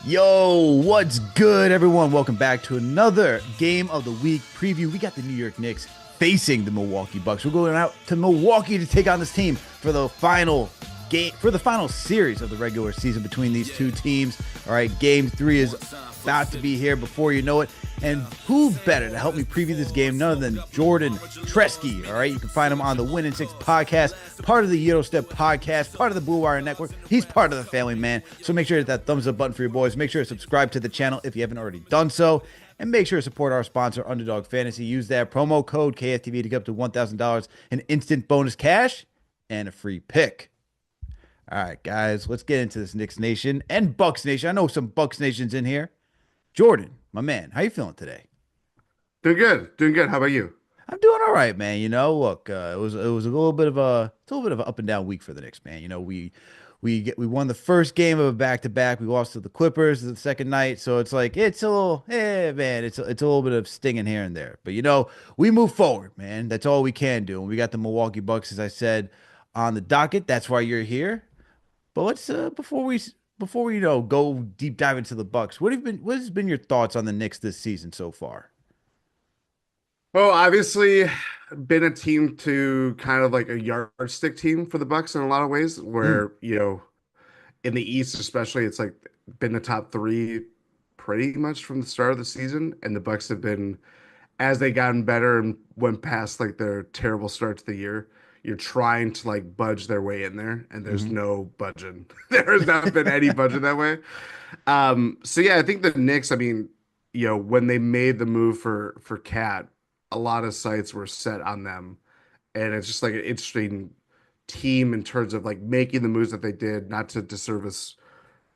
Yo, what's good, everyone? Welcome back to another game of the week preview. We got the New York Knicks facing the Milwaukee Bucks. We're going out to Milwaukee to take on this team for the final game, for the final series of the regular season between these two teams. All right, game three is about to be here before you know it. And who better to help me preview this game none than Jordan Tresky. All right, you can find him on the Win in Six podcast, part of the Euro Step podcast, part of the Blue Wire Network. He's part of the family, man. So make sure to hit that thumbs up button for your boys. Make sure to subscribe to the channel if you haven't already done so. And make sure to support our sponsor, Underdog Fantasy. Use that promo code KFTV to get up to $1,000 in instant bonus cash and a free pick. All right, guys, let's get into this Knicks Nation and Bucks Nation. I know some Bucks Nations in here. Jordan, my man, how you feeling today? Doing good. Doing good. How about you? I'm doing all right, man. Look, it was a little bit of an up and down week for the Knicks, man. We won the first game of a back to back. We lost to the Clippers the second night, so it's like it's a little, man, it's a little bit of stinging here and there. But we move forward, man. That's all we can do. And we got the Milwaukee Bucks, as I said, on the docket. That's why you're here. But let's before we go deep dive into the Bucks, what has been your thoughts on the Knicks this season so far? Well, obviously, been a team to kind of like a yardstick team for the Bucks in a lot of ways, Mm, where, in the East especially, it's like been the top three pretty much from the start of the season, and the Bucks have been as they gotten better and went past like their terrible start to the year. You're trying to like budge their way in there, and there's hmm no budging. There has not been any budging that way. So yeah, I think the Knicks, I mean, when they made the move for Cat, a lot of sites were set on them. And it's just like an interesting team in terms of like making the moves that they did, not to disservice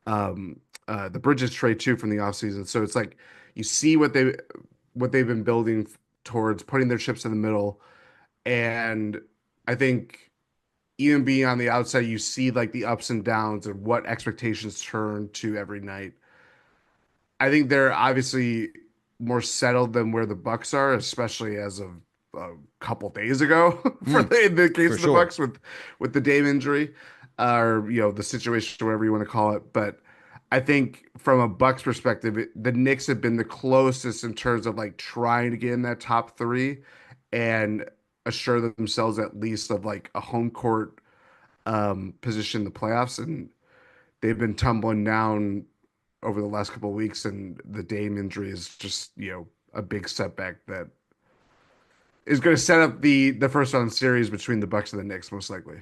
the Bridges trade too from the offseason. So it's like you see what they've been building towards putting their chips in the middle. And I think even being on the outside, you see like the ups and downs and what expectations turn to every night. I think they're obviously more settled than where the Bucks are, especially as of a couple days ago, mm, in the case for of the sure. Bucks with the Dame injury, or the situation, whatever you want to call it. But I think from a Bucks perspective, the Knicks have been the closest in terms of like trying to get in that top three and assure themselves at least of like a home court position in the playoffs, and they've been tumbling down over the last couple of weeks, and the Dame injury is just a big setback that is going to set up the first round series between the Bucks and the Knicks most likely.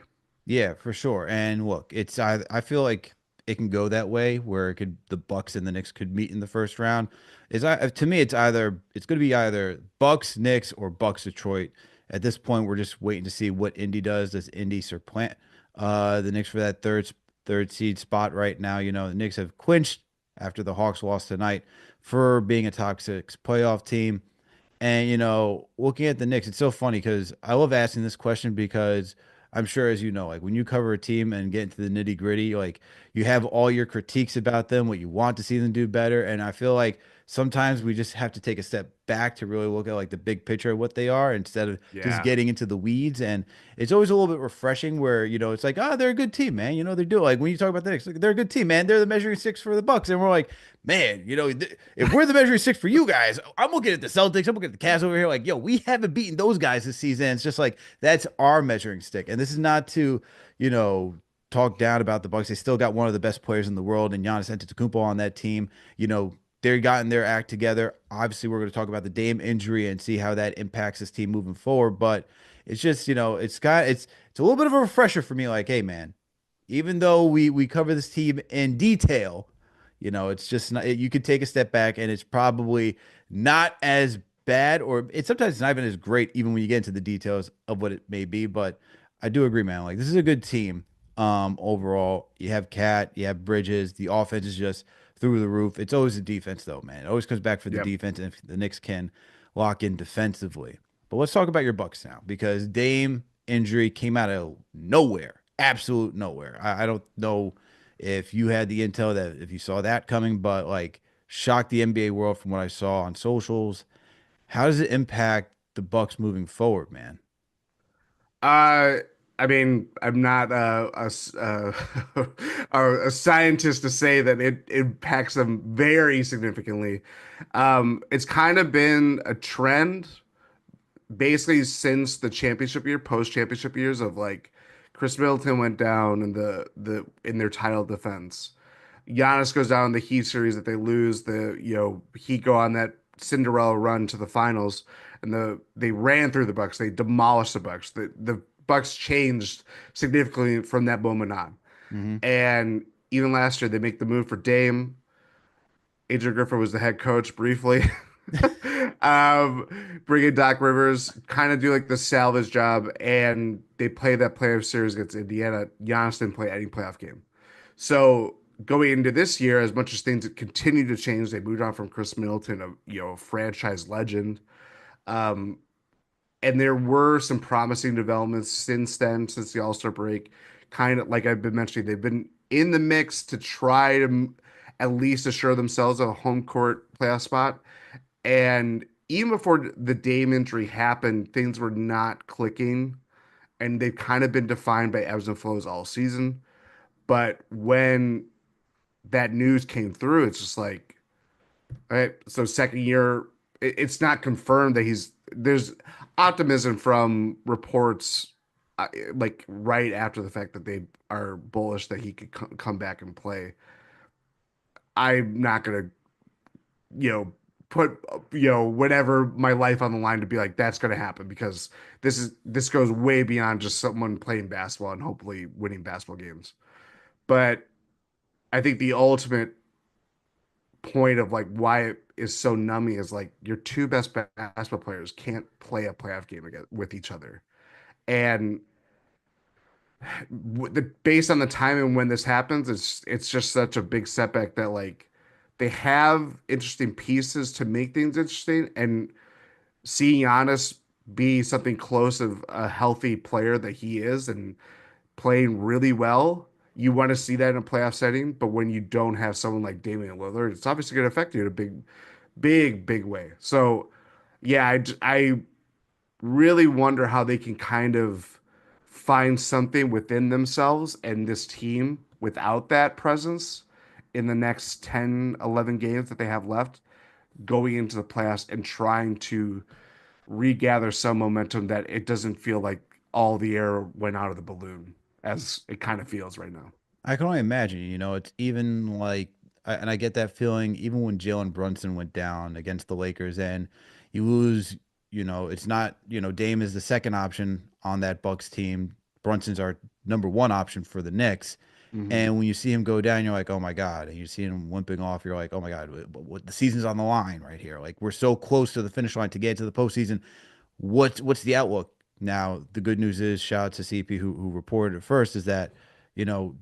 Yeah, for sure. And look, I feel like it can go that way where the Bucks and the Knicks could meet in the first round. To me it's going to be either Bucks Knicks or Bucks Detroit. At this point, we're just waiting to see what Indy does. Does Indy supplant the Knicks for that third seed spot right now? The Knicks have clinched after the Hawks lost tonight for being a top six playoff team. And looking at the Knicks, it's so funny because I love asking this question because I'm sure, as you know, like when you cover a team and get into the nitty gritty, like you have all your critiques about them, what you want to see them do better. And I feel like sometimes we just have to take a step back to really look at like the big picture of what they are instead of just Yeah. getting into the weeds. And it's always a little bit refreshing where, it's like, oh, they're a good team, man. They do. Like when you talk about the Knicks, like, they're a good team, man. They're the measuring sticks for the Bucks. And we're like, man, if we're the measuring stick for you guys, I'm looking at the Celtics, I'm looking at the Cavs over here, like, yo, we haven't beaten those guys this season. It's just like that's our measuring stick. And this is not to, you know, talk down about the Bucks. They still got one of the best players in the world, and Giannis Antetokounmpo on that team. They're gotten their act together. Obviously, we're going to talk about the Dame injury and see how that impacts this team moving forward. But it's just, it's a little bit of a refresher for me. Like, hey, man, even though we cover this team in detail, it's just not, you could take a step back and it's probably not as bad, or it's sometimes not even as great, even when you get into the details of what it may be. But I do agree, man. Like this is a good team. Overall, you have Cat, you have Bridges. The offense is just through the roof. It's always the defense, though, man. It always comes back for the Yep. defense, and if the Knicks can lock in defensively. But let's talk about your Bucks now, because Dame injury came out of nowhere, absolute nowhere. I don't know if you had the intel that if you saw that coming, but like shocked the NBA world from what I saw on socials. How does it impact the Bucks moving forward, man? I mean, I'm not a scientist to say that it impacts them very significantly. It's kind of been a trend basically since the championship year, post championship years of like Chris Middleton went down in the in their title defense. Giannis goes down in the Heat series that they lose. The Heat go on that Cinderella run to the finals, and they ran through the Bucks. They demolished the Bucks. The Bucks changed significantly from that moment on. Hmm. And even last year, they make the move for Dame. Adrian Griffin was the head coach briefly. Bring in Doc Rivers, kind of do like the salvage job, and they play that playoff series against Indiana. Giannis didn't play any playoff game. So going into this year, as much as things continue to change, they moved on from Chris Middleton, a franchise legend. Um, and there were some promising developments since then, since the All-Star break. Kind of like I've been mentioning, they've been in the mix to try to at least assure themselves of a home court playoff spot. And even before the Dame injury happened, things were not clicking, and they've kind of been defined by ebbs and flows all season. But when that news came through, it's just like, all right, so second year, it's not confirmed that there's optimism from reports like right after the fact that they are bullish that he could come back and play. I'm not gonna, you know, put whatever my life on the line to be like that's gonna happen because this goes way beyond just someone playing basketball and hopefully winning basketball games. But I think the ultimate point of like why it is so numbing is like your two best basketball players can't play a playoff game again with each other. And based on the timing when this happens, it's just such a big setback that like they have interesting pieces to make things interesting. And seeing Giannis be something close of a healthy player that he is and playing really well, you want to see that in a playoff setting. But when you don't have someone like Damian Lillard, it's obviously going to affect you in a big way. So, yeah, I really wonder how they can kind of find something within themselves and this team without that presence in the next 10, 11 games that they have left going into the playoffs and trying to regather some momentum that it doesn't feel like all the air went out of the balloon as it kind of feels right now. I can only imagine, it's even like, and I get that feeling even when Jalen Brunson went down against the Lakers and you lose, it's not, Dame is the second option on that Bucks team. Brunson's our number one option for the Knicks. Hmm. And when you see him go down, you're like, oh my God. And you see him limping off, you're like, oh my God, the season's on the line right here. Like we're so close to the finish line to get to the postseason. What's the outlook? Now, the good news is, shout out to CP who reported it first, is that, you know,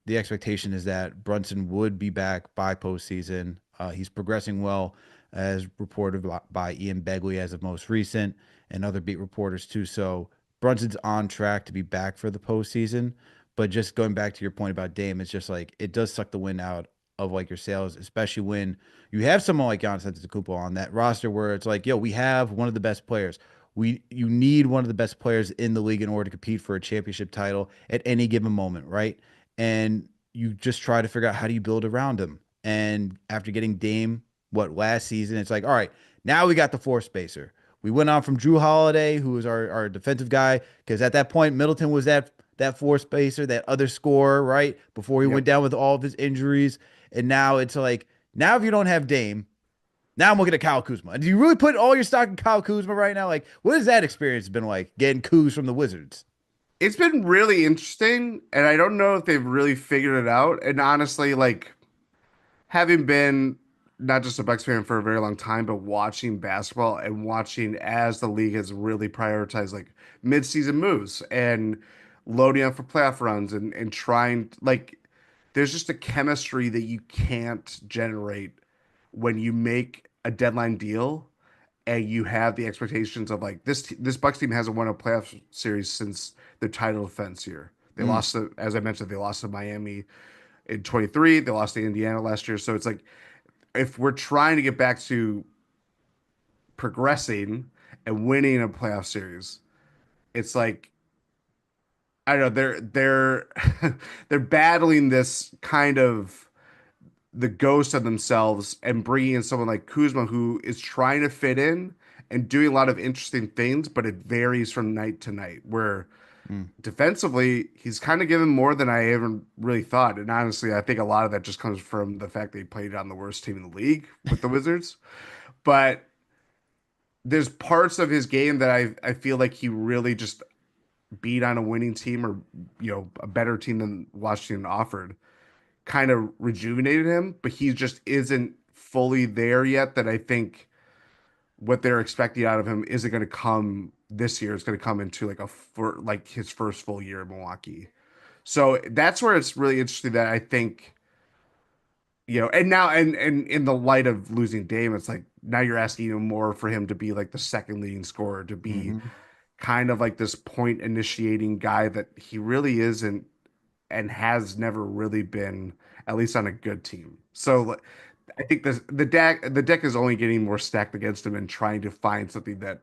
the expectation is that Brunson would be back by postseason. He's progressing well, as reported by Ian Begley as of most recent, and other beat reporters too. So Brunson's on track to be back for the postseason. But just going back to your point about Dame, it's just like it does suck the wind out of like your sails, especially when you have someone like Giannis Antetokounmpo on that roster, where it's like, yo, we have one of the best players. You need one of the best players in the league in order to compete for a championship title at any given moment, right? And you just try to figure out how do you build around him. And after getting Dame, what, last season, it's like, all right, now we got the four spacer. We went on from Drew Holiday, who was our defensive guy, because at that point Middleton was that four spacer, that other scorer, right? Before he went Yep. down with all of his injuries. And now it's like, now if you don't have Dame, now I'm looking at Kyle Kuzma. Do you really put all your stock in Kyle Kuzma right now? Like, what has that experience been like getting Kuz from the Wizards? It's been really interesting, and I don't know if they've really figured it out. And honestly, like having been not just a Bucks fan for a very long time, but watching basketball and watching as the league has really prioritized like mid-season moves and loading up for playoff runs and trying like there's just a chemistry that you can't generate when you make a deadline deal and you have the expectations of like this Bucks team hasn't won a playoff series since their title defense year. They Mm. lost to, as I mentioned, they lost to Miami in 23. They lost to Indiana last year. So it's like if we're trying to get back to progressing and winning a playoff series, it's like I don't know they're they're battling this kind of the ghost of themselves and bringing in someone like Kuzma who is trying to fit in and doing a lot of interesting things, but it varies from night to night. Where Mm. defensively, he's kind of given more than I even really thought. And honestly, I think a lot of that just comes from the fact that he played on the worst team in the league with the Wizards. But there's parts of his game that I feel like he really just beat on a winning team or a better team than Washington offered. Kind of rejuvenated him, but he just isn't fully there yet. That I think what they're expecting out of him isn't going to come this year. It's going to come into like his first full year in Milwaukee. So that's where it's really interesting that I think, and now and in the light of losing Dame, it's like now you're asking even more for him to be like the second leading scorer, to be Hmm. kind of like this point initiating guy that he really isn't and has never really been, at least on a good team. So like, I think the deck is only getting more stacked against him and trying to find something that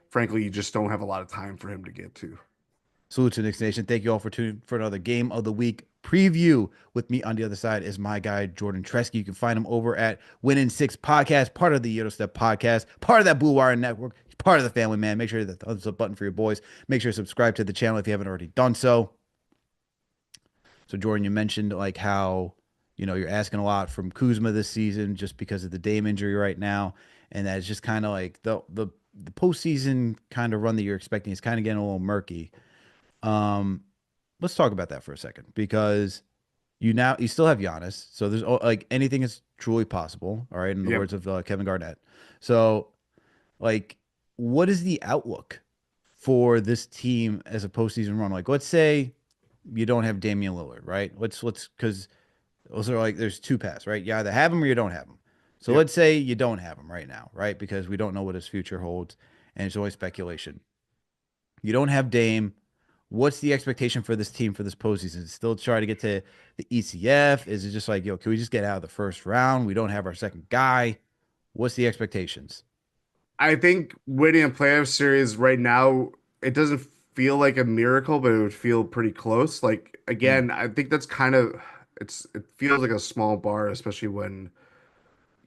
frankly you just don't have a lot of time for him to get to. Salute to Knicks Nation. Thank you all for tuning for another game of the week preview. With me on the other side is my guy, Jordan Tresky. You can find him over at Winning Six Podcast, part of the Yellow Step Podcast, part of that Blue Wire Network, part of the family, man. Make sure that thumbs up button for your boys. Make sure to subscribe to the channel if you haven't already done so. So, Jordan, you mentioned like how, you're asking a lot from Kuzma this season just because of the Dame injury right now. And that's just kind of like the postseason kind of run that you're expecting is kind of getting a little murky. Um, let's talk about that for a second because you still have Giannis, so there's like anything is truly possible. All right, in the Yep. words of Kevin Garnett. So, like, what is the outlook for this team as a postseason run? Like, let's say you don't have Damian Lillard, right? Let's because those are like there's two paths, right? You either have him or you don't have him. So Yep. let's say you don't have him right now, right? Because we don't know what his future holds, and it's always speculation. You don't have Dame. What's the expectation for this team for this postseason? Still try to get to the ECF? Is it just like, can we just get out of the first round? We don't have our second guy. What's the expectations? I think winning a playoff series right now, it doesn't feel like a miracle, but it would feel pretty close. Like Mm, again, I think that's kind of it feels like a small bar, especially when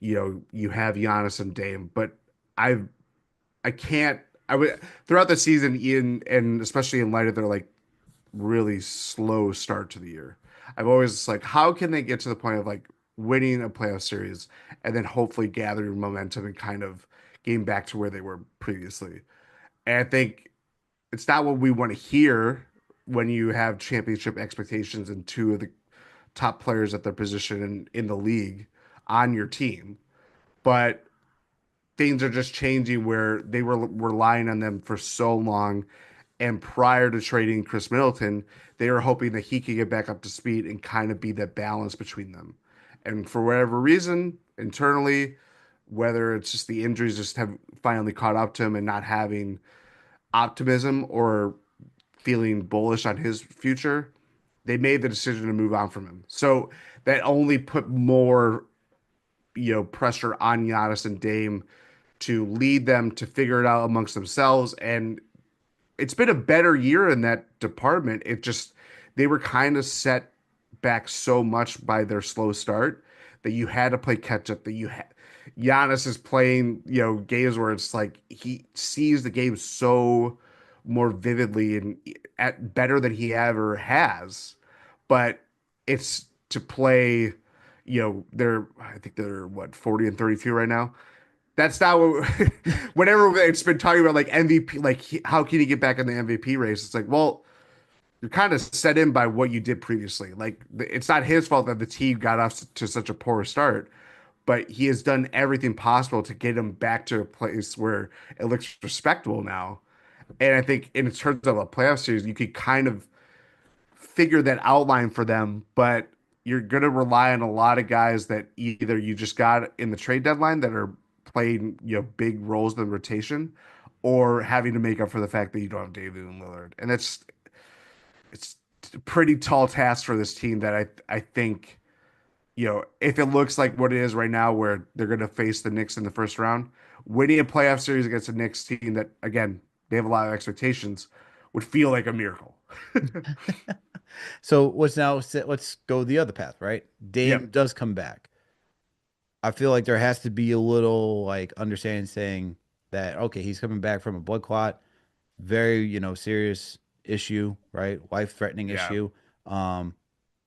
you have Giannis and Dame. But I I can't I would throughout the season, Ian, and especially in light of their like really slow start to the year. I've always like, how can they get to the point of like winning a playoff series and then hopefully gathering momentum and kind of getting back to where they were previously? And I think it's not what we want to hear when you have championship expectations and two of the top players at their position in the league on your team. But things are just changing where they were relying on them for so long. And prior to trading Chris Middleton, they were hoping that he could get back up to speed and kind of be that balance between them. And for whatever reason, internally, whether it's just the injuries just have finally caught up to him and not having optimism or feeling bullish on his future, they made the decision to move on from him. So that only put more, pressure on Giannis and Dame to lead them to figure it out amongst themselves. And it's been a better year in that department. It just they were kind of set back so much by their slow start that you had to play catch up. That you had Giannis is playing, games where it's like he sees the game so more vividly and at better than he ever has. But it's to play, they're I think they're what 40 and 32 right now. That's not what. Whenever it's been talking about like MVP, like how can he get back in the MVP race? It's like, well, you're kind of set in by what you did previously. Like it's not his fault that the team got off to such a poor start, but he has done everything possible to get him back to a place where it looks respectable now. And I think in terms of a playoff series, you could kind of figure that outline for them, but you're going to rely on a lot of guys that either you just got in the trade deadline that are playing, big roles in the rotation or having to make up for the fact that you don't have David and Lillard. And it's a pretty tall task for this team that I think, if it looks like what it is right now where they're going to face the Knicks in the first round, winning a playoff series against a Knicks team that again, they have a lot of expectations would feel like a miracle. So let's go the other path, right? Dame Yep. does come back. I feel like there has to be a little like understanding saying that okay, he's coming back from a blood clot, very, serious issue, right? Life-threatening Yeah. issue. Um,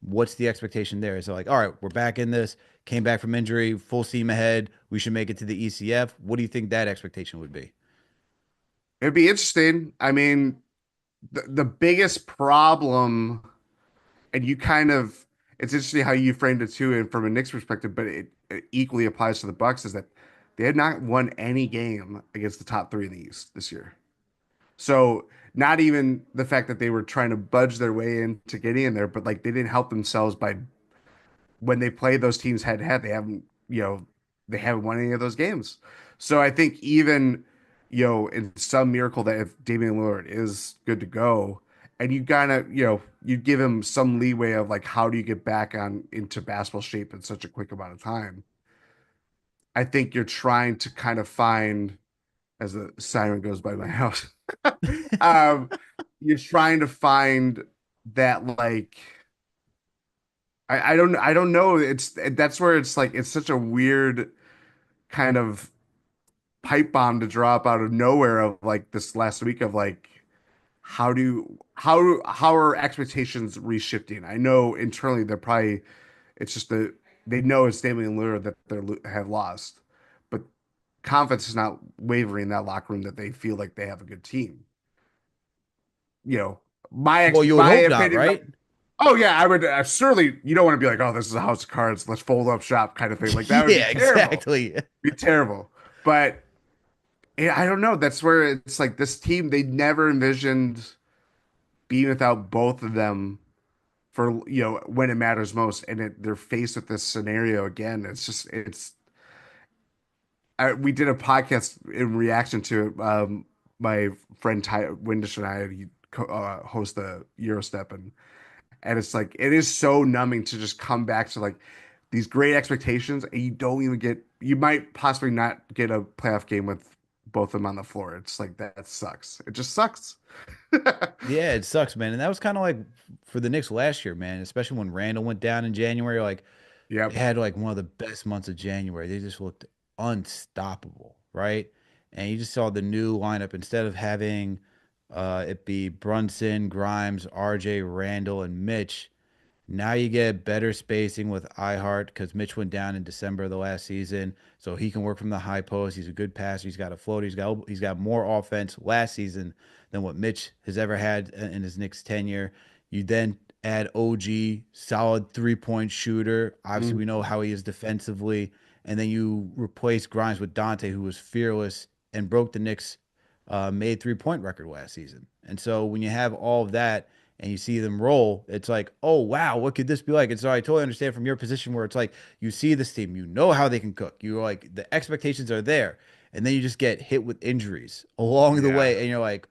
what's the expectation there? Is it like, all right, we're back in this, came back from injury, full steam ahead, we should make it to the ECF. What do you think that expectation would be? It'd be interesting. I mean, the biggest problem, and you kind of, it's interesting how you framed it too, and from a Knicks perspective, but it equally applies to the Bucks, is that they have not won any game against the top three in the East this year. So not even the fact that they were trying to budge their way into getting in there, but like they didn't help themselves by when they play those teams head to head, they haven't won any of those games. So I think even, in some miracle that if Damian Lillard is good to go, and you gotta, you give him some leeway of like how do you get back on into basketball shape in such a quick amount of time. I think you're trying to kind of find as the siren goes by my house. um, you're trying to find that like I don't know. That's where it's like it's such a weird kind of pipe bomb to drop out of nowhere of like this last week of like how are expectations reshifting? I know internally they're probably it's just that they know it's Damian Lillard that have lost, but confidence is not wavering in that locker room that they feel like they have a good team. You know, Well, you would my hope not, opinion. right? Oh yeah, I would certainly. You don't want to be like, oh, this is a house of cards. Let's fold up shop, kind of thing. Like that would be Yeah, terrible. exactly. Be terrible. But yeah, I don't know. That's where it's like this team. They never envisioned being without both of them for when it matters most, and they're faced with this scenario again. It's just we did a podcast in reaction to it. My friend Ty Windish and I host the Eurostep, and it's like it is so numbing to just come back to like these great expectations and you don't even get you might possibly not get a playoff game with both of them on the floor. It's like that sucks. It just sucks. Yeah, it sucks, man. And that was kind of like for the Knicks last year, man, especially when Randall went down in January. Like they Yep. had like one of the best months of January. They just looked unstoppable, right? And you just saw the new lineup instead of having it be Brunson, Grimes, RJ, Randall, and Mitch. Now you get better spacing with iHeart because Mitch went down in December of the last season, so he can work from the high post. He's a good passer. He's got a float. He's got more offense last season than what Mitch has ever had in his Knicks tenure. You then add OG, solid 3-point shooter. Obviously, we Mm. know how he is defensively, and then you replace Grimes with Dante, who was fearless and broke the Knicks made 3-point record last season. And so when you have all of that and you see them roll, it's like, oh wow, what could this be like? And so I totally understand from your position where it's like you see this team, you know how they can cook. You're like the expectations are there, and then you just get hit with injuries along the Yeah. way, and you're like,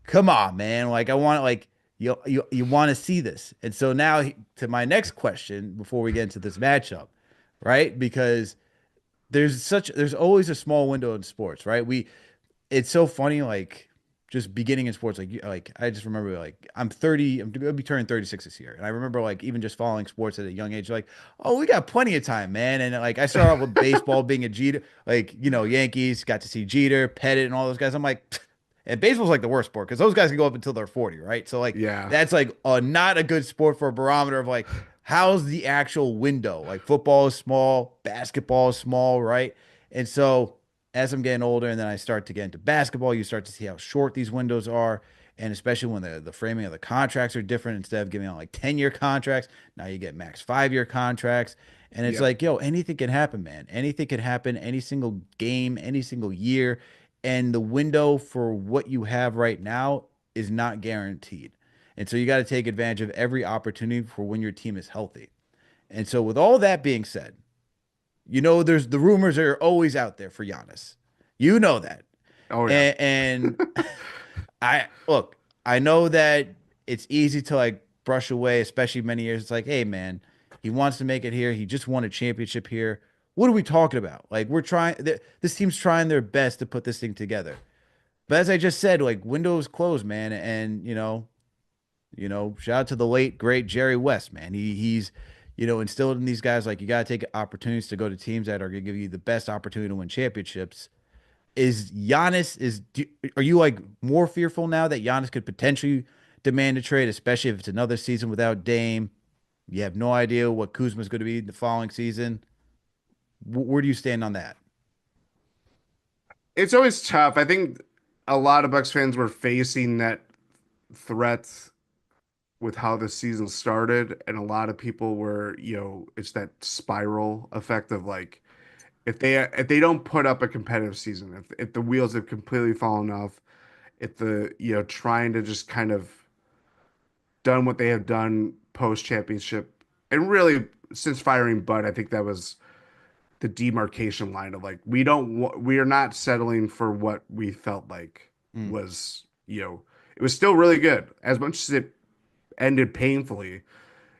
come on, man, like I want like you want to see this. And so now to my next question before we get into this matchup, right? Because there's always a small window in sports, right? It's so funny, like just beginning in sports, like I just remember like I'm 30, I'm gonna be turning 36 this year. And I remember like even just following sports at a young age, like, oh, we got plenty of time, man. And like I started off with baseball being a Jeter, like, Yankees, got to see Jeter, Pettit, and all those guys. I'm like, and baseball's like the worst sport because those guys can go up until they're 40, right? So like Yeah. that's like not a good sport for a barometer of like how's the actual window? Like football is small, basketball is small, right? And so as I'm getting older and then I start to get into basketball, you start to see how short these windows are. And especially when the framing of the contracts are different, instead of giving out like 10-year contracts, now you get max 5-year contracts. And it's Yep. like, yo, anything can happen, man. Anything can happen any single game, any single year. And the window for what you have right now is not guaranteed. And so you got to take advantage of every opportunity for when your team is healthy. And so, with all that being said, there's the rumors are always out there for Giannis. You know that. Oh yeah. And I look, I know that it's easy to like brush away, especially many years. It's like, hey man, he wants to make it here. He just won a championship here. What are we talking about? Like we're trying this team's trying their best to put this thing together. But as I just said, like windows closed, man, and You know, shout out to the late great Jerry West, man. He's instilled in these guys like you got to take opportunities to go to teams that are going to give you the best opportunity to win championships. Is Giannis are you like more fearful now that Giannis could potentially demand a trade, especially if it's another season without Dame? You have no idea what Kuzma's going to be the following season. Where do you stand on that? It's always tough. I think a lot of Bucks fans were facing that threat with how the season started, and a lot of people were, it's that spiral effect of like if they don't put up a competitive season, if the wheels have completely fallen off, if the trying to just kind of done what they have done post championship, and really since firing Bud, I think that was the demarcation line of like we are not settling for what we felt like Mm, was it was still really good as much as it ended painfully.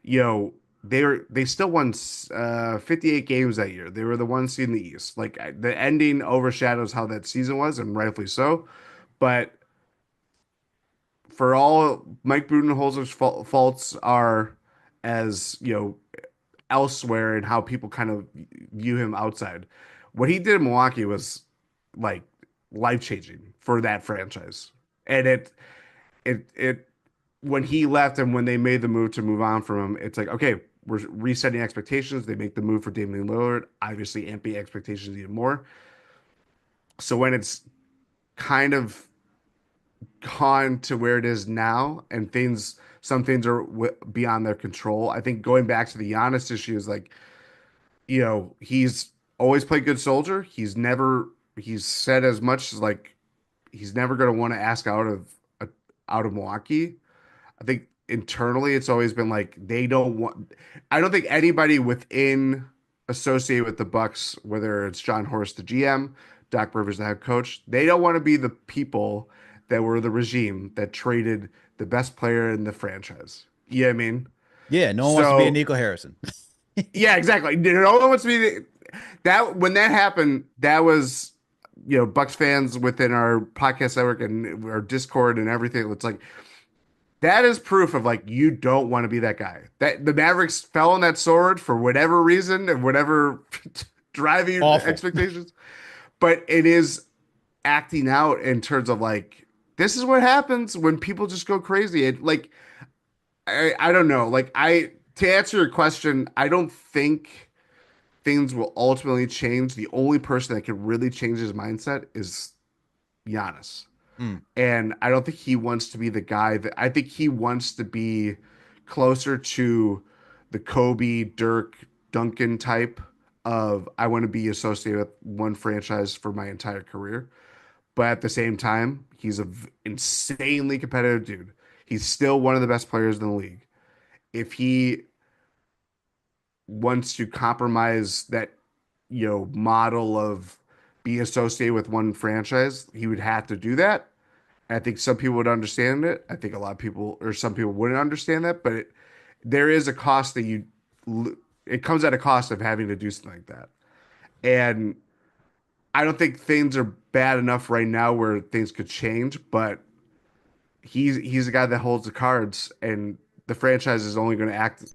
They still won 58 games that year. They were the one seed in the East. Like the ending overshadows how that season was, and rightfully so. But for all Mike Budenholzer's faults are as elsewhere and how people kind of view him outside, what he did in Milwaukee was like life changing for that franchise. And it when he left and when they made the move to move on from him, it's like, okay, we're resetting expectations. They make the move for Damian Lillard, obviously amping expectations even more. So when it's kind of gone to where it is now and some things are beyond their control, I think going back to the Giannis issue is like, he's always played good soldier. He's said as much as like he's never going to want to ask out of Milwaukee. I think internally it's always been like they don't want. I don't think anybody within associated with the Bucks, whether it's John Horst, the GM, Doc Rivers, the head coach, they don't want to be the people that were the regime that traded the best player in the franchise. You know what I mean? yeah, no one wants to be a So Nico Harrison. yeah, exactly. No one wants to be that when that happened. That was Bucks fans within our podcast network and our Discord and everything. It's like that is proof of like you don't want to be that guy. That the Mavericks fell on that sword for whatever reason and whatever driving Awful. expectations. But it is acting out in terms of like this is what happens when people just go crazy. It like I don't know. Like I to answer your question, I don't think things will ultimately change. The only person that can really change his mindset is Giannis. Mm. And I don't think he wants to be the guy that I think he wants to be closer to the Kobe, Dirk, Duncan type of I want to be associated with one franchise for my entire career. But at the same time, he's an insanely competitive dude. He's still one of the best players in the league. If he wants to compromise that, model of being associated with one franchise, he would have to do that. I think some people would understand it. I think a lot of people or some people wouldn't understand that, but there is a cost that it comes at a cost of having to do something like that. And I don't think things are bad enough right now where things could change, but he's the guy that holds the cards, and the franchise is only going to act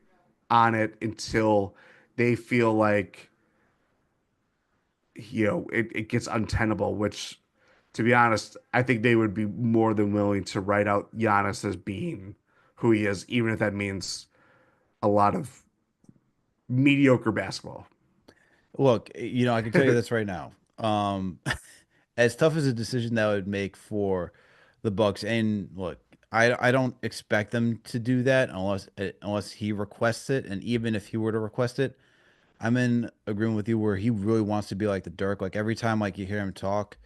on it until they feel like it gets untenable, which to be honest, I think they would be more than willing to write out Giannis as being who he is, even if that means a lot of mediocre basketball. Look, I can tell you this right now. As tough as a decision that would make for the Bucks, and look, I don't expect them to do that unless he requests it, and even if he were to request it, I'm in agreement with you where he really wants to be like the Dirk. Like every time like you hear him talk,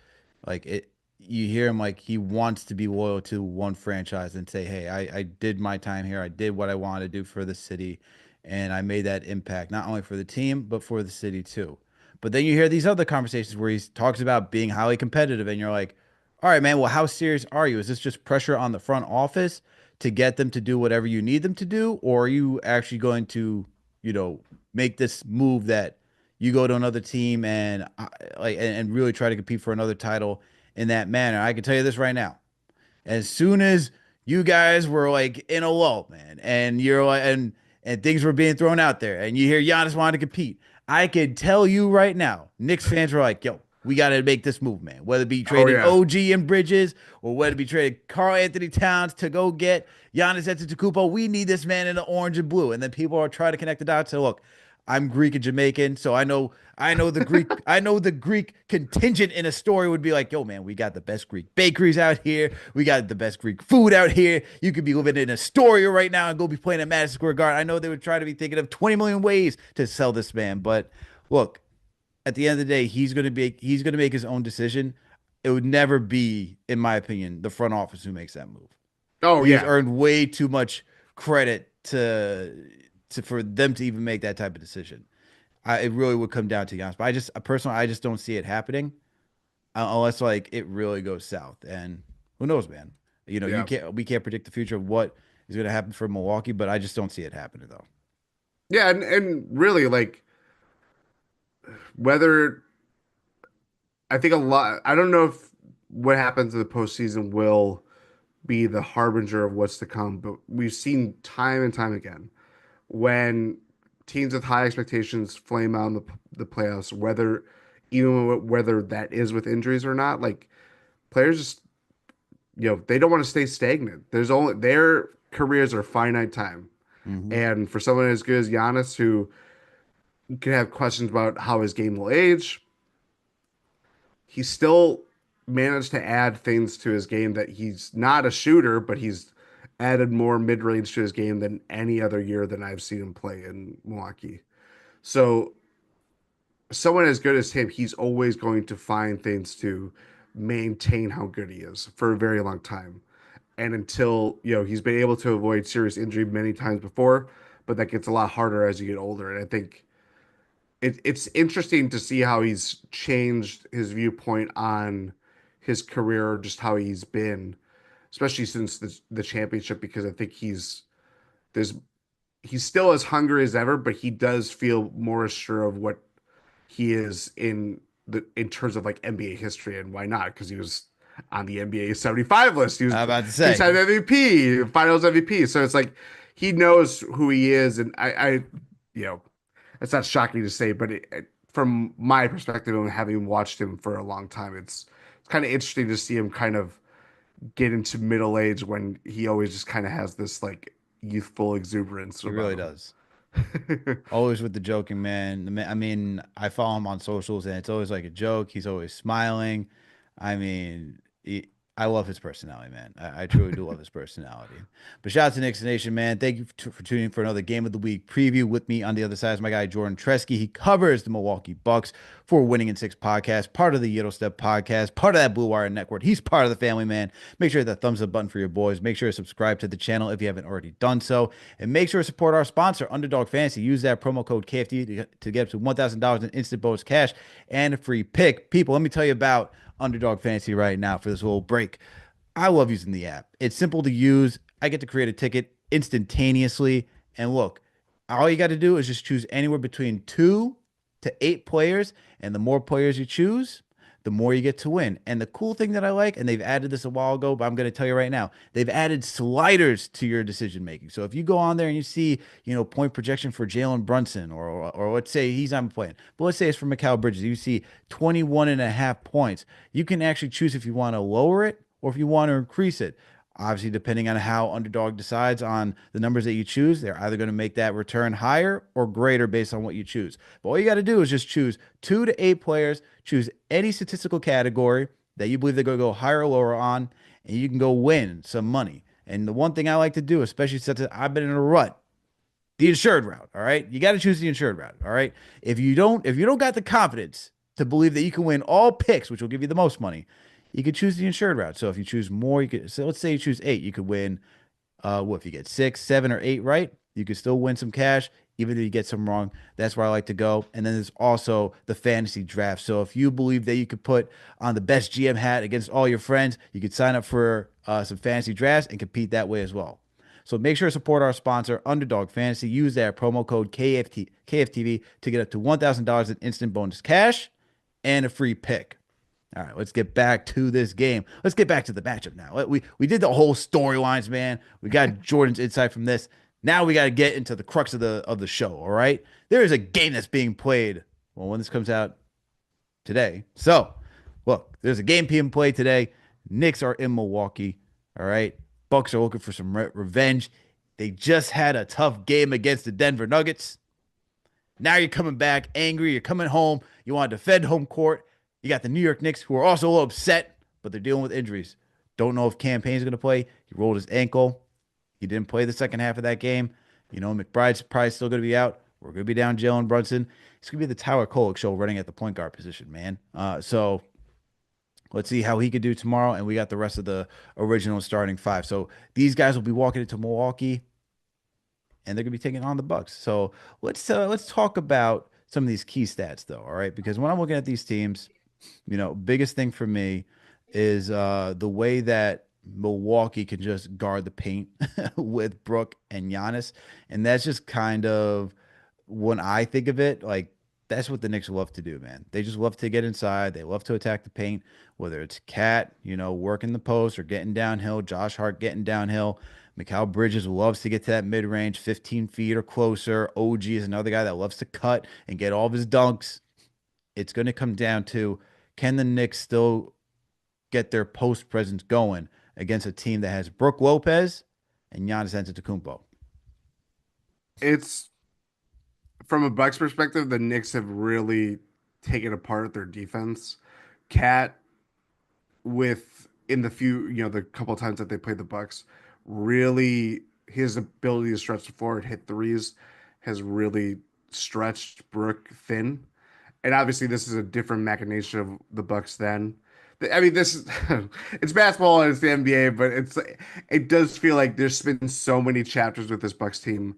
like you hear him like he wants to be loyal to one franchise and say, "Hey, I did my time here. I did what I wanted to do for the city, and I made that impact not only for the team but for the city too." But then you hear these other conversations where he talks about being highly competitive, and you're like, "All right, man. Well, how serious are you? Is this just pressure on the front office to get them to do whatever you need them to do, or are you actually going to, you know, make this move that you go to another team and and really try to compete for another title in that manner?" I can tell you this right now. As soon as you guys were like in a lull, man, and you're like, and things were being thrown out there, and you hear Giannis wanted to compete. I can tell you right now, Knicks fans were like, yo, we got to make this move, man. Whether it be Oh trading yeah. OG and Bridges or whether it be trading Karl Anthony Towns to go get Giannis Antetokounmpo, we need this man in the orange and blue. And then people are trying to connect the dots. So look, I'm Greek and Jamaican, so I know the Greek contingent in a story would be like, yo, man, we got the best Greek bakeries out here. We got the best Greek food out here. You could be living in Astoria right now and go be playing at Madison Square Garden. I know they would try to be thinking of 20 million ways to sell this man, but look, at the end of the day, he's gonna make his own decision. It would never be, in my opinion, the front office who makes that move. Oh He's yeah. earned way too much credit to for them to even make that type of decision. It really would come down to Giannis, but personally, I just don't see it happening unless like it really goes south. And who knows, man? You Yeah. can't we can't predict the future of what is going to happen for Milwaukee, but I just don't see it happening though. Yeah, and really like whether I think a lot I don't know if what happens in the postseason will be the harbinger of what's to come, but we've seen time and time again when teams with high expectations flame out in the playoffs, whether that is with injuries or not, like players just they don't want to stay stagnant. There's only their careers are finite time. Hmm. And for someone as good as Giannis, who can have questions about how his game will age, he still managed to add things to his game that he's not a shooter, but he's added more mid range to his game than any other year that I've seen him play in Milwaukee. So someone as good as him, he's always going to find things to maintain how good he is for a very long time. And until, he's been able to avoid serious injury many times before, but that gets a lot harder as you get older. And I think it's interesting to see how he's changed his viewpoint on his career, just how he's been, especially since the championship, because I think there's he's still as hungry as ever, but he does feel more sure of what he is in terms of like NBA history, and why not? Because he was on the NBA 75 list. He was I'm about to say, two-time MVP, Finals MVP. So it's like he knows who he is, and you know, it's not shocking to say, but from my perspective and having watched him for a long time, it's kind of interesting to see him kind of get into middle age when he always just kind of has this like youthful exuberance he about really him. does. Always with the joking, man. I mean, I follow him on socials, and it's always like a joke. He's always smiling. I mean, I love his personality, man. I truly do love his personality. But shout out to Knicks Nation, man. Thank you for tuning in for another Game of the Week preview. With me on the other side is my guy Jordan Tresky. He covers the Milwaukee Bucks for Winning in Six podcast, part of the Yiddle Step podcast, part of that Blue Wire Network. He's part of the family, man. Make sure to hit that thumbs up button for your boys. Make sure to subscribe to the channel if you haven't already done so. And make sure to support our sponsor, Underdog Fantasy. Use that promo code KFTV to get up to $1,000 in instant bonus cash and a free pick. People, let me tell you about Underdog Fantasy right now for this little break. I love using the app. It's simple to use. I get to create a ticket instantaneously. And look, all you got to do is just choose anywhere between 2 to 8 players. And the more players you choose, the more you get to win. And the cool thing that I like, and they've added this a while ago, but I'm going to tell you right now, they've added sliders to your decision making. So if you go on there and you see, point projection for Jalen Brunson, or let's say he's not playing, but let's say it's for Mikal Bridges, you see 21 and a half points. You can actually choose if you want to lower it or if you want to increase it. Obviously, depending on how Underdog decides on the numbers that you choose, they're either going to make that return higher or greater based on what you choose. But all you got to do is just choose 2 to 8 players, choose any statistical category that you believe they're going to go higher or lower on, and you can go win some money. And the one thing I like to do, especially since I've been in a rut, the insured route. All right, you got to choose the insured route. All right, if you don't got the confidence to believe that you can win all picks, which will give you the most money, you could choose the insured route. So if you choose more, you could. So let's say you choose 8, you could win. What if you get 6, 7, or 8 right? You could still win some cash, even if you get some wrong. That's where I like to go. And then there's also the fantasy draft. So if you believe that you could put on the best GM hat against all your friends, you could sign up for some fantasy drafts and compete that way as well. So make sure to support our sponsor, Underdog Fantasy. Use that promo code KFTV to get up to $1,000 in instant bonus cash and a free pick. All right, let's get back to this game. Let's get back to the matchup now. We did the whole storylines, man. We got Jordan's insight from this. Now we got to get into the crux of the show. All right, there is a game that's being played. Well, when this comes out today, so look, there's a game being played today. Knicks are in Milwaukee. All right, Bucks are looking for some revenge. They just had a tough game against the Denver Nuggets. Now you're coming back angry. You're coming home. You want to defend home court. You got the New York Knicks who are also a little upset, but they're dealing with injuries. Don't know if Campaign's going to play. He rolled his ankle. He didn't play the second half of that game. McBride's probably still going to be out. We're going to be down Jalen Brunson. It's going to be the Tyler Kolek show running at the point guard position, man. So let's see how he could do tomorrow. And we got the rest of the original starting five. So these guys will be walking into Milwaukee and they're going to be taking on the Bucks. So let's talk about some of these key stats, though. All right, because when I'm looking at these teams, biggest thing for me is the way that Milwaukee can just guard the paint with Brook and Giannis, and that's just kind of when I think of it, like that's what the Knicks love to do, man. They just love to get inside. They love to attack the paint, whether it's Cat, working the post or getting downhill, Josh Hart getting downhill. Mikal Bridges loves to get to that mid range, 15 feet or closer. OG is another guy that loves to cut and get all of his dunks. It's going to come down to can the Knicks still get their post presence going against a team that has Brook Lopez and Giannis Antetokounmpo? It's from a Bucks perspective, the Knicks have really taken apart their defense. Cat with in the few, the couple of times that they played the Bucks, really his ability to stretch the floor and hit threes has really stretched Brook thin. And obviously this is a different machination of the Bucks then. I mean, this is it's basketball and it's the NBA, but it does feel like there's been so many chapters with this Bucks team.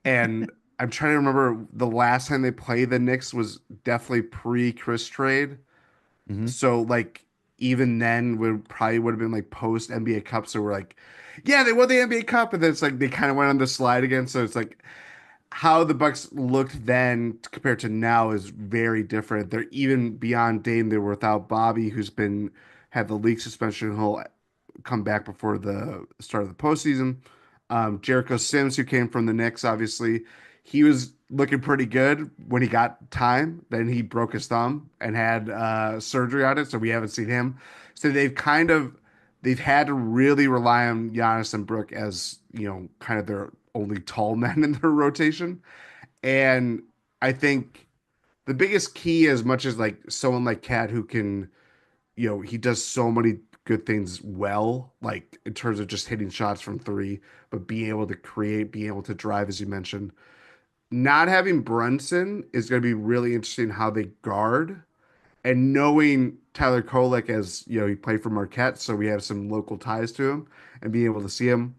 And I'm trying to remember the last time they played the Knicks was definitely pre-Chris trade. Mm-hmm. So like even then would have been like post NBA Cup. So we're like, yeah, they won the NBA Cup, and then it's like they kind of went on the slide again. So it's like how the Bucks looked then compared to now is very different. They're even beyond Dame. They were without Bobby, who's been had the league suspension. He'll come back before the start of the postseason. Jericho Sims, who came from the Knicks, obviously, he was looking pretty good when he got time. Then he broke his thumb and had surgery on it, so we haven't seen him. So they've had to really rely on Giannis and Brook as kind of their only tall men in their rotation. And I think the biggest key, as much as like someone like Cat who can, he does so many good things well, like in terms of just hitting shots from three, but being able to create, being able to drive, as you mentioned. Not having Brunson is going to be really interesting how they guard, and knowing Tyler Kolek as he played for Marquette, so we have some local ties to him, and being able to see him.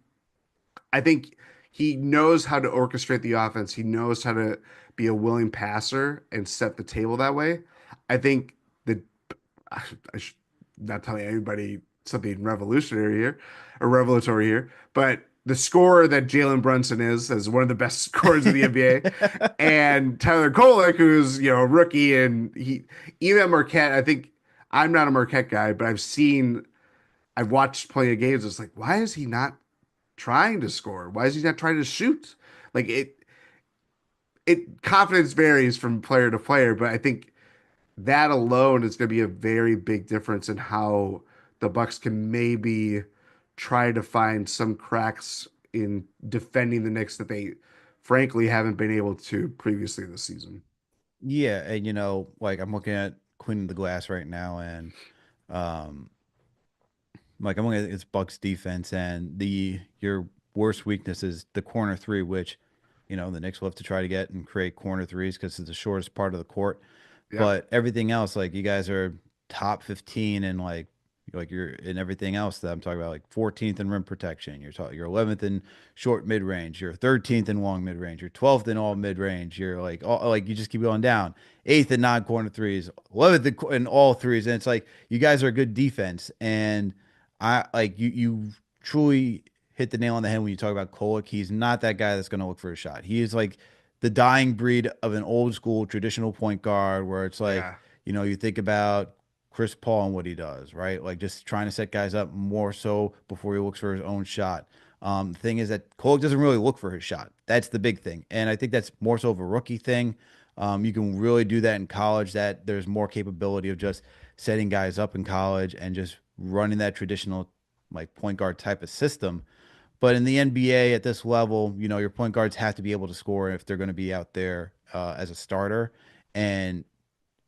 I think he knows how to orchestrate the offense. He knows how to be a willing passer and set the table that way. I think that I should not telling anybody something revolutionary here or revelatory here, but the scorer that Jalen Brunson is as one of the best scorers in the NBA, and Tyler Kolek, who's a rookie, and he even at Marquette. I think I'm not a Marquette guy, but I've watched plenty of games. It's like, why is he not trying to score? Why is he not trying to shoot? Like it confidence varies from player to player, but I think that alone is going to be a very big difference in how the Bucks can maybe try to find some cracks in defending the Knicks that they frankly haven't been able to previously this season. Yeah, and like I'm looking at Queen of the Glass right now, and um, like I'm looking at its Bucks defense, and the your worst weakness is the corner three, which the Knicks will have to try to get and create corner threes because it's the shortest part of the court. Yeah. But everything else, like you guys are top 15 and like you're in everything else that I'm talking about, like 14th in rim protection. You're 11th in short mid range. You're 13th in long mid range. You're 12th in all mid range. You're like you just keep going down. 8th in non corner threes. 11th in all threes. And it's like you guys are a good defense. And I like you truly hit the nail on the head when you talk about Kolek. He's not that guy that's going to look for a shot. He is like the dying breed of an old school traditional point guard where it's like, Yeah. you think about Chris Paul and what he does, right? Like just trying to set guys up more so before he looks for his own shot. The thing is that Cole doesn't really look for his shot. That's the big thing. And I think that's more so of a rookie thing. You can really do that in college, that there's more capability of just setting guys up in college and just running that traditional like point guard type of system. But in the NBA at this level, your point guards have to be able to score if they're going to be out there as a starter. And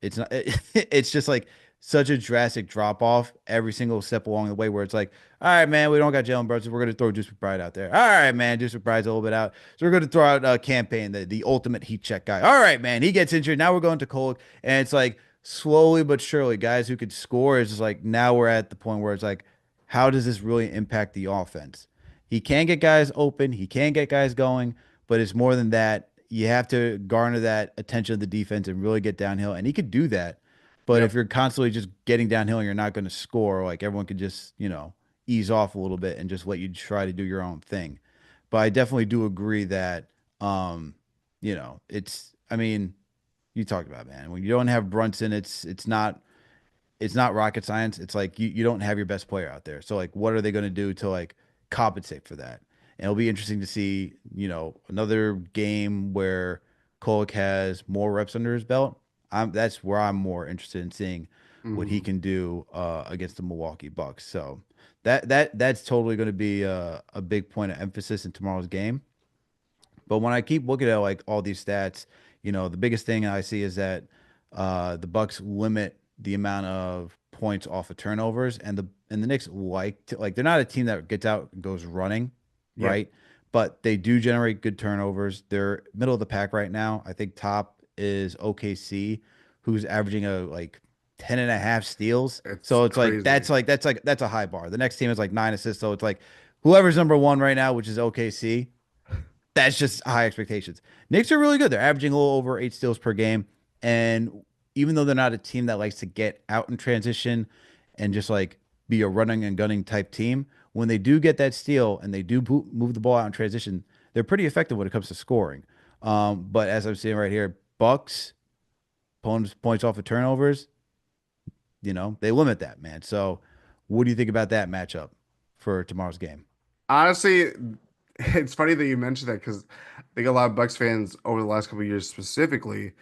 it's not. It's just like such a drastic drop off every single step along the way, where it's like, all right, man, we don't got Jalen Brunson. We're gonna throw Deuce McBride out there. All right, man, Deuce McBride's a little bit out, so we're gonna throw out Campaign, the ultimate heat check guy. All right, man, he gets injured. Now we're going to Cole, and it's like slowly but surely, guys who could score is just like now we're at the point where it's like, how does this really impact the offense? He can get guys open. He can get guys going, but it's more than that. You have to garner that attention of the defense and really get downhill. And he could do that. But if Yep. you're constantly just getting downhill and you're not going to score, like everyone could just, ease off a little bit and just let you try to do your own thing. But I definitely do agree that, I mean, you talked about, man, when you don't have Brunson, it's not rocket science. It's like you don't have your best player out there. So like what are they going to do to like compensate for that? And it'll be interesting to see, another game where Kolek has more reps under his belt. That's where I'm more interested in seeing what he Hmm. can do against the Milwaukee Bucks. So that's totally going to be a big point of emphasis in tomorrow's game. But when I keep looking at like all these stats, the biggest thing I see is that the Bucks limit the amount of points off of turnovers, and the Knicks like they're not a team that gets out and goes running, Yep. right? But they do generate good turnovers. They're middle of the pack right now. I think top is OKC, who's averaging a like 10 and a half steals. It's So it's like crazy. that's a high bar. The next team is like 9 assists. So it's like whoever's number one right now, which is OKC, that's just high expectations. Knicks are really good. They're averaging a little over 8 steals per game. And even though they're not a team that likes to get out in transition and just like be a running and gunning type team, when they do get that steal and they do move the ball out in transition, they're pretty effective when it comes to scoring. But as I'm seeing right here, Bucks, opponents points off of turnovers, they limit that, man. So what do you think about that matchup for tomorrow's game? Honestly, it's funny that you mentioned that because I think a lot of Bucks fans over the last couple of years specifically,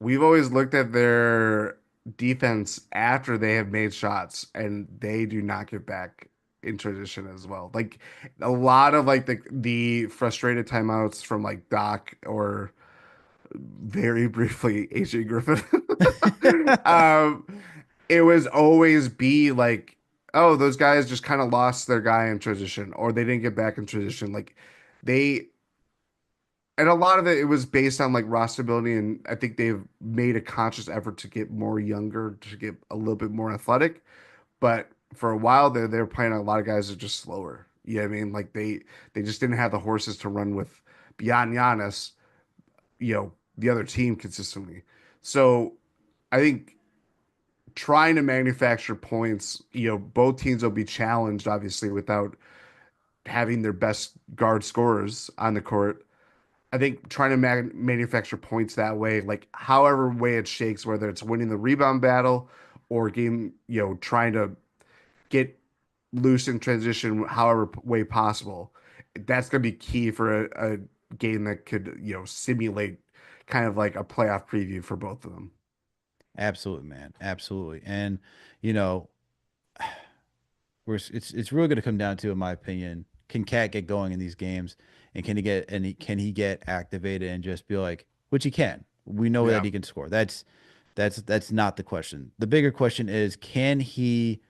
we've always looked at their defense after they have made shots and they do not get back in transition as well. Like a lot of like the frustrated timeouts from like Doc or very briefly AJ Griffin. um, it was always be like, oh, those guys just kind of lost their guy in transition or they didn't get back in transition. Like they and a lot of it was based on like roster ability, and I think they've made a conscious effort to get more younger, to get a little bit more athletic. But for a while there, they were playing a lot of guys that are just slower. You know what I mean? Like they just didn't have the horses to run with beyond Giannis, the other team consistently. So I think trying to manufacture points, both teams will be challenged obviously without having their best guard scorers on the court. I think trying to manufacture points that way, like however way it shakes, whether it's winning the rebound battle or game, trying to get loose in transition, however way possible, that's going to be key for a game that could, simulate kind of like a playoff preview for both of them. Absolutely, man. Absolutely. And you know, it's really going to come down to, in my opinion, can Cat get going in these games, and can he get activated and just be like, which he can. We know that Yeah. he can score. That's not the question. The bigger question is, can he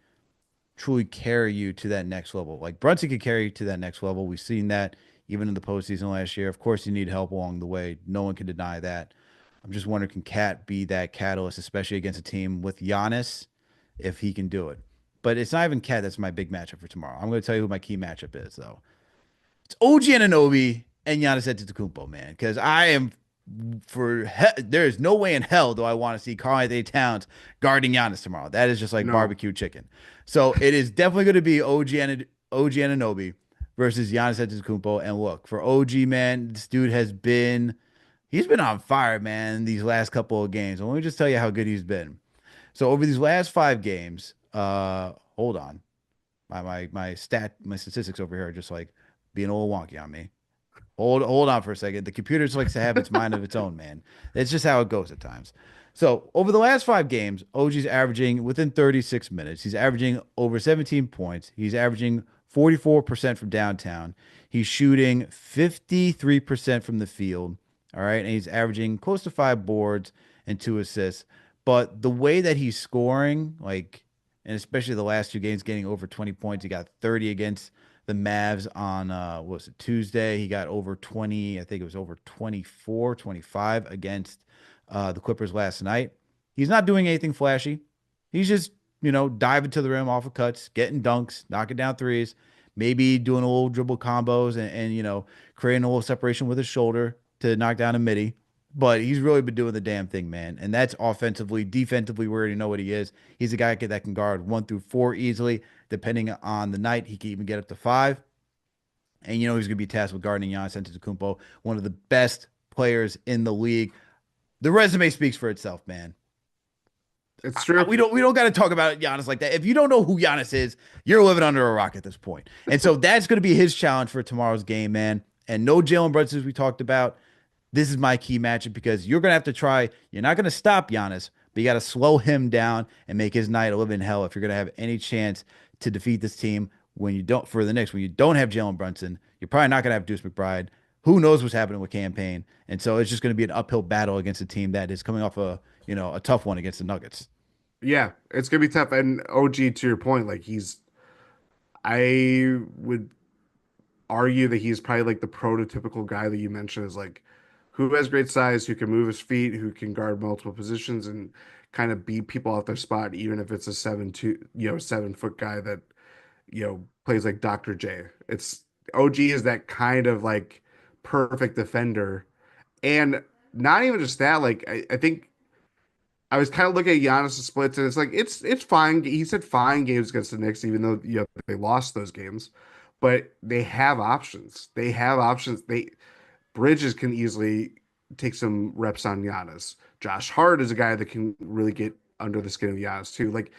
truly carry you to that next level? Like Brunson could carry you to that next level. We've seen that even in the postseason last year. Of course, you need help along the way. No one can deny that. I'm just wondering, can Cat be that catalyst, especially against a team with Giannis, if he can do it? But it's not even Cat that's my big matchup for tomorrow. I'm going to tell you who my key matchup is, though. It's OG Anunoby and Giannis Antetokounmpo, man. Because there is no way in hell do I want to see Karl-Anthony Towns guarding Giannis tomorrow. That is just like No. barbecue chicken. So it is definitely going to be OG Anunoby versus Giannis Antetokounmpo. And look, for OG, man, this dude he's been on fire, man, these last couple of games. And let me just tell you how good he's been. So over these last 5 games, hold on. My statistics over here are just like being a little wonky on me. Hold on for a second. The computer just likes to have its mind of its own, man. It's just how it goes at times. So over the last 5 games, OG's averaging within 36 minutes. He's averaging over 17 points. He's averaging 44% from downtown. He's shooting 53% from the field. All right. And he's averaging close to 5 boards and 2 assists. But the way that he's scoring, like, and especially the last 2 games, getting over 20 points, he got 30 against the Mavs on what was it, Tuesday. He got over 20, I think it was over 24, 25 against the Clippers last night. He's not doing anything flashy. He's just, diving to the rim off of cuts, getting dunks, knocking down threes, maybe doing a little dribble combos and creating a little separation with his shoulder to knock down a midi. But he's really been doing the damn thing, man. And that's offensively. Defensively, we already know what he is. He's a guy that can guard 1 through 4 easily. Depending on the night, he can even get up to 5. And he's going to be tasked with guarding Giannis Antetokounmpo, one of the best players in the league. The resume speaks for itself, man. It's true. We don't got to talk about Giannis like that. If you don't know who Giannis is, you're living under a rock at this point. And so that's going to be his challenge for tomorrow's game, man. And no Jalen Brunson, as we talked about. This is my key matchup because you're going to have to try. You're not going to stop Giannis, but you got to slow him down and make his night a living hell if you're going to have any chance to defeat this team when you don't, for the Knicks, when you don't have Jalen Brunson. You're probably not going to have Deuce McBride. Who knows what's happening with campaign? And so it's just going to be an uphill battle against a team that is coming off a tough one against the Nuggets. Yeah, it's gonna be tough. And OG, to your point, like I would argue that he's probably like the prototypical guy that you mentioned is like who has great size, who can move his feet, who can guard multiple positions and kind of beat people off their spot, even if it's a 7'2", 7 foot guy that, plays like Dr. J. It's OG is that kind of like perfect defender. And not even just that, like I think I was kind of looking at Giannis' splits, and it's like it's fine. He said fine games against the Knicks, even though they lost those games, but they have options. They have options. Bridges can easily take some reps on Giannis. Josh Hart is a guy that can really get under the skin of Giannis too. Like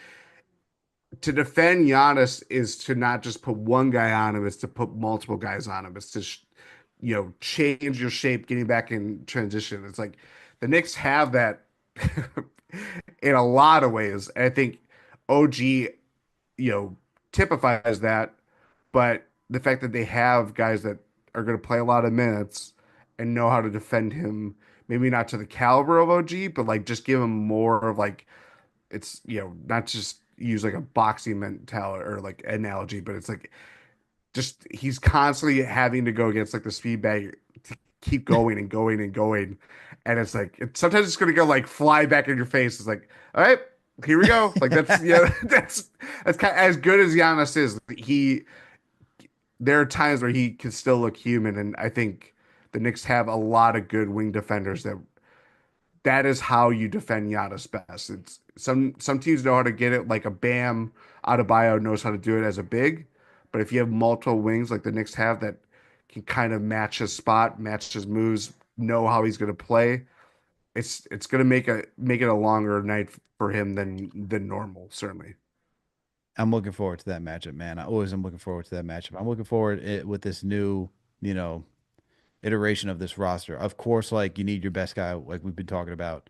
to defend Giannis is to not just put one guy on him; it's to put multiple guys on him. It's to change your shape, getting back in transition. It's like the Knicks have that in a lot of ways. And I think OG, typifies that, but the fact that they have guys that are going to play a lot of minutes and know how to defend him, maybe not to the caliber of OG, but like just give him more of like it's not just use like a boxing mentality or like analogy, but it's like just he's constantly having to go against like the speed bag to keep going and going and going. And it's like sometimes it's gonna go like fly back in your face. It's like, all right, here we go. Like that's that's kind of, as good as Giannis is. There are times where he can still look human, and I think the Knicks have a lot of good wing defenders that is how you defend Giannis best. It's some teams know how to get it, like a Bam Adebayo knows how to do it as a big, but if you have multiple wings like the Knicks have that can kind of match his spot, match his moves, know how he's going to play, it's going to make it a longer night for him than normal, certainly. I'm looking forward to that matchup, man. I always am looking forward to that matchup. I'm looking forward with this new, you know, iteration of this roster. Of course, like you need your best guy, like we've been talking about.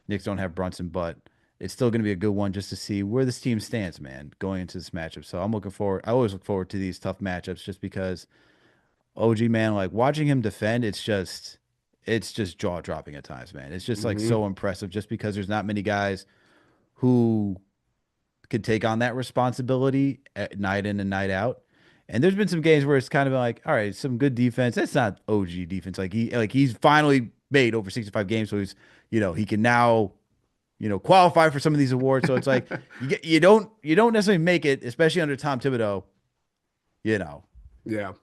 Knicks don't have Brunson, but it's still going to be a good one just to see where this team stands, man, going into this matchup. So I'm looking forward. I always look forward to these tough matchups just because OG, man, like watching him defend, it's just jaw dropping at times, man. It's just like Hmm. so impressive just because there's not many guys who could take on that responsibility at night in and night out. And there's been some games where it's kind of like, all right, some good defense. That's not OG defense. He's finally made over 65 games, so he can now, qualify for some of these awards. So it's like you don't necessarily make it, especially under Tom Thibodeau, you know, Yeah.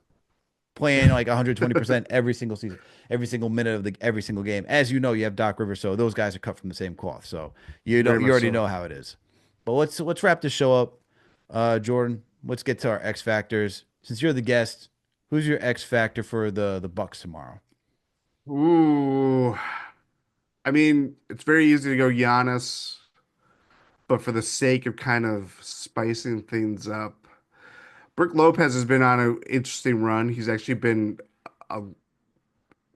playing like 120% every single season, every single minute of the every single game. As you know, you have Doc Rivers, so those guys are cut from the same cloth. So Very you much already so. know how it is. But let's wrap this show up. Jordan, let's get to our X factors. Since you're the guest, who's your X factor for the Bucks tomorrow? Ooh. I mean, it's very easy to go Giannis. but for the sake of kind of spicing things up, Brook Lopez has been on an interesting run. He's actually been, a,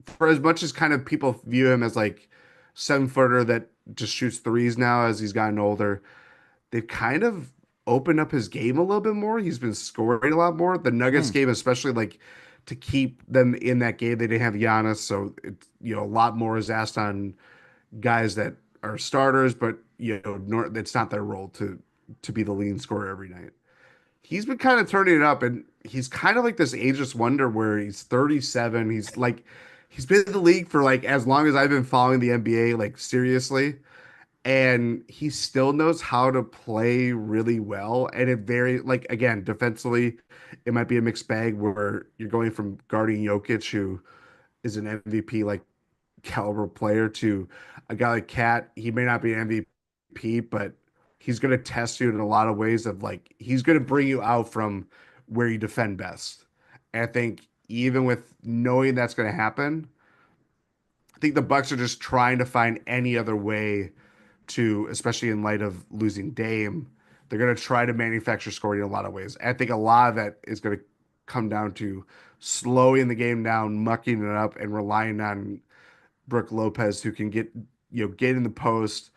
for as much as kind of people view him as like 7 footer that just shoots threes now as he's gotten older, they've kind of opened up his game a little bit more. He's been scoring a lot more. The Nuggets Hmm. game, especially like to keep them in that game, they didn't have Giannis, so it's a lot more is asked on guys that are starters, but it's not their role to be the leading scorer every night. He's been kind of turning it up, and he's kind of like this ageless wonder where he's 37. He's been in the league for like as long as I've been following the NBA, like seriously, and he still knows how to play really well. And it very like again defensively, it might be a mixed bag where you're going from guarding Jokic, who is an MVP like caliber player, to a guy like Cat. He may not be an MVP, but he's going to test you in a lot of ways. Of like he's going to bring you out from where you defend best. And I think even with knowing that's going to happen, I think the Bucks are just trying to find any other way to, especially in light of losing Dame, they're going to try to manufacture scoring in a lot of ways. I think a lot of that is going to come down to slowing the game down, mucking it up, and relying on Brook Lopez, who can get in the post,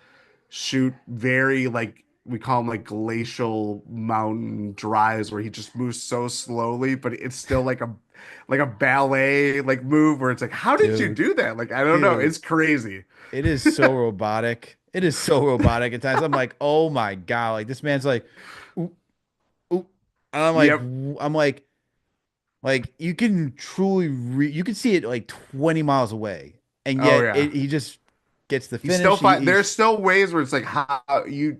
shoot very like we call them like glacial mountain drives where he just moves so slowly, but it's still like a ballet like move where it's like, how did you Dude, do that? Like I don't know, dude, it's crazy. it is so robotic. It is so robotic at times. I'm like, oh my God. Like this man's like, oop, oop. And I'm like, Yep. I'm like you can truly you can see it like 20 miles away. And Oh yet yeah. he just gets the He's still finish. fine. He's There's still ways where it's like how you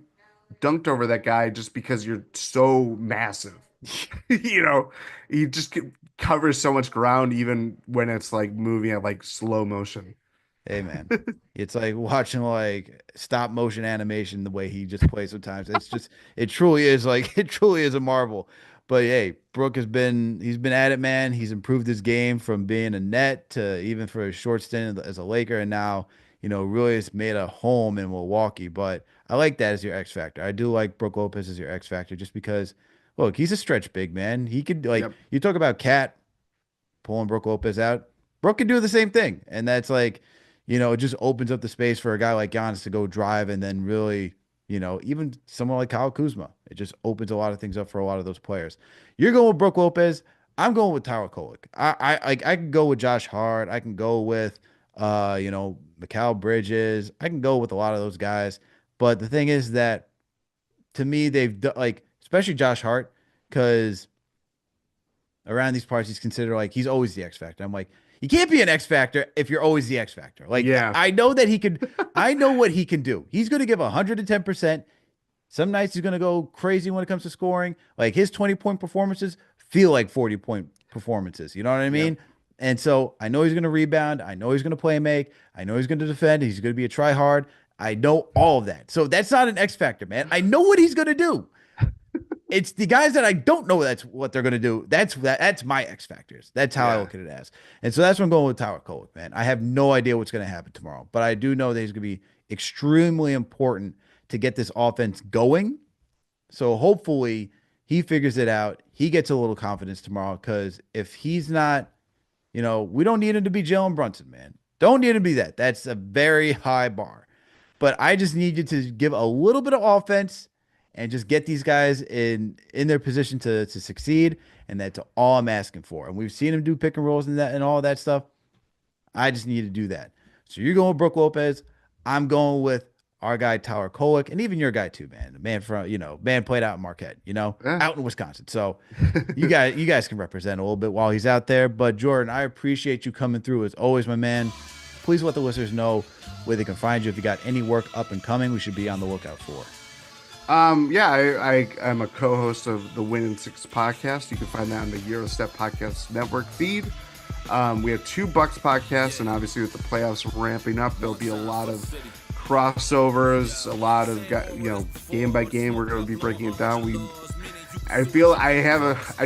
dunked over that guy just because you're so massive. you know, he just covers so much ground even when it's like moving at like slow motion. Hey man, it's like watching like stop motion animation the way he just plays sometimes. It's just it truly is like it truly is a marvel. But hey, Brooke he's been at it, man. He's improved his game from being a net to even for a short stint as a Laker, and now really has made a home in Milwaukee. But I like that as your X factor. I do like Brooke Lopez as your X factor just because look, he's a stretch big man. He could like Yep. you talk about Cat pulling Brooke Lopez out. Brooke can do the same thing. And that's like, it just opens up the space for a guy like Giannis to go drive and then really, even someone like Kyle Kuzma. It just opens a lot of things up for a lot of those players. You're going with Brooke Lopez. I'm going with Tyler Kolek. I can go with Josh Hart. I can go with Mikal Bridges. I can go with a lot of those guys. But the thing is that to me, they've like, especially Josh Hart, because around these parts, he's considered like he's always the X factor. I'm like, you can't be an X factor if you're always the X factor. Like Yeah. I know that he could, I know what he can do. He's going to give 110%. Some nights he's going to go crazy when it comes to scoring. Like his 20-point performances feel like 40-point performances. You know what I Yep. mean? And so I know he's going to rebound. I know he's going to play make. I know he's going to defend. He's going to be a try hard. I know all of that. So that's not an X factor, man. I know what he's going to do. It's the guys that I don't know that's what they're going to do. That's my X factors. That's how I Yeah. look at it as. And so that's what I'm going with Tyler Kolek, man. I have no idea what's going to happen tomorrow, but I do know that he's going to be extremely important to get this offense going. So hopefully he figures it out. He gets a little confidence tomorrow because if he's not, we don't need him to be Jalen Brunson, man. Don't need him to be that. That's a very high bar. But I just need you to give a little bit of offense and just get these guys in their position to succeed. And that's all I'm asking for. And we've seen him do pick and rolls and that and all that stuff. I just need to do that. So you're going with Brooke Lopez. I'm going with our guy Tyler Kolek, and even your guy too, man. The man from man played out in Marquette, Yeah. out in Wisconsin. So you guys can represent a little bit while he's out there. But Jordan, I appreciate you coming through as always, my man. Please let the listeners know where they can find you. If you got any work up and coming, we should be on the lookout for. Yeah, I'm a co-host of the Win in Six podcast. You can find that on the Eurostep Podcast Network feed. We have 2 Bucks podcasts, and obviously with the playoffs ramping up, there'll be a lot of crossovers, a lot of game by game. We're going to be breaking it down. I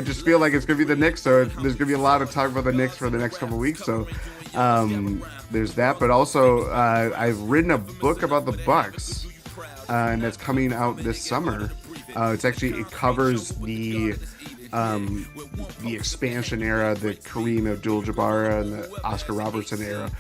just feel like it's going to be the Knicks, so there's going to be a lot of talk about the Knicks for the next couple of weeks. So there's that, but also I've written a book about the Bucks. and that's coming out this summer. It covers the expansion era, the Kareem Abdul-Jabbar and the Oscar Robertson era.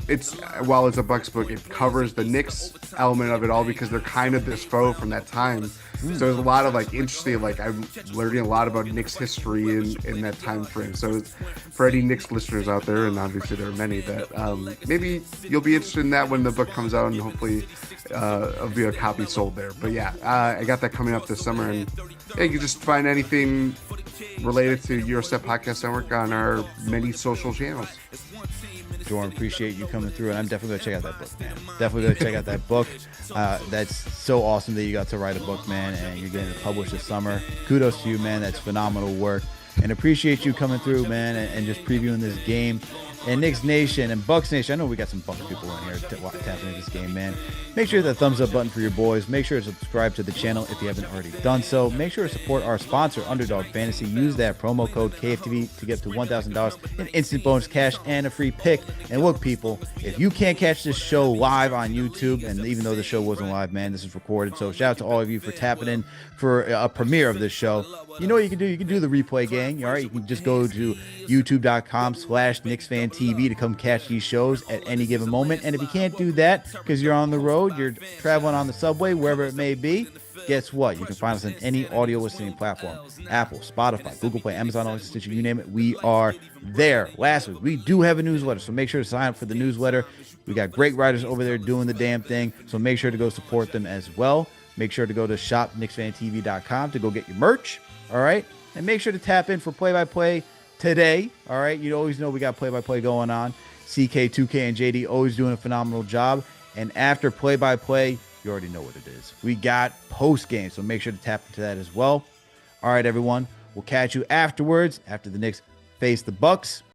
It's while it's a Bucks book, it covers the Knicks element of it all because they're kind of this foe from that time. So there's a lot of interesting, I'm learning a lot about Knicks history in that time frame. So for any Knicks listeners out there, and obviously there are many, that maybe you'll be interested in that when the book comes out, and hopefully there'll be a copy sold there. But yeah, I got that coming up this summer, and yeah, you can just find anything related to Eurostep Podcast Network on our many social channels. Jordan, appreciate you coming through, and I'm definitely gonna check out that book, man. Definitely gonna check out that book. That's so awesome that you got to write a book, man, and you're getting it published this summer. Kudos to you, man. That's phenomenal work, and appreciate you coming through, man, and just previewing this game. And Knicks Nation and Bucks Nation, I know we got some Bucks people in here tapping into this game, man. Make sure to hit that thumbs up button for your boys. Make sure to subscribe to the channel if you haven't already done so. Make sure to support our sponsor, Underdog Fantasy. Use that promo code KFTV to get to $1,000 in instant bonus cash and a free pick. And look, people, if you can't catch this show live on YouTube, and even though the show wasn't live, man, this is recorded. So shout out to all of you for tapping in for a premiere of this show. You know what you can do? You can do the replay gang. All right, you can just go to youtube.com/KnicksFanTV to come catch these shows at any given moment. And if you can't do that because you're on the road, you're traveling on the subway, wherever it may be, guess what? You can find us on any audio listening platform: Apple, Spotify, Google Play, Amazon, Alexa, Stitcher, you name it. We are there. Lastly, we do have a newsletter, so make sure to sign up for the newsletter. We got great writers over there doing the damn thing, so make sure to go support them as well. Make sure to go to shop.KnicksFanTV.com to go get your merch. All right, and make sure to tap in for play-by-play today. All right, you always know we got play-by-play going on. CK, 2K, and JD always doing a phenomenal job. And after play-by-play, you already know what it is. We got post-game, so make sure to tap into that as well. All right, everyone, we'll catch you afterwards after the Knicks face the Bucks.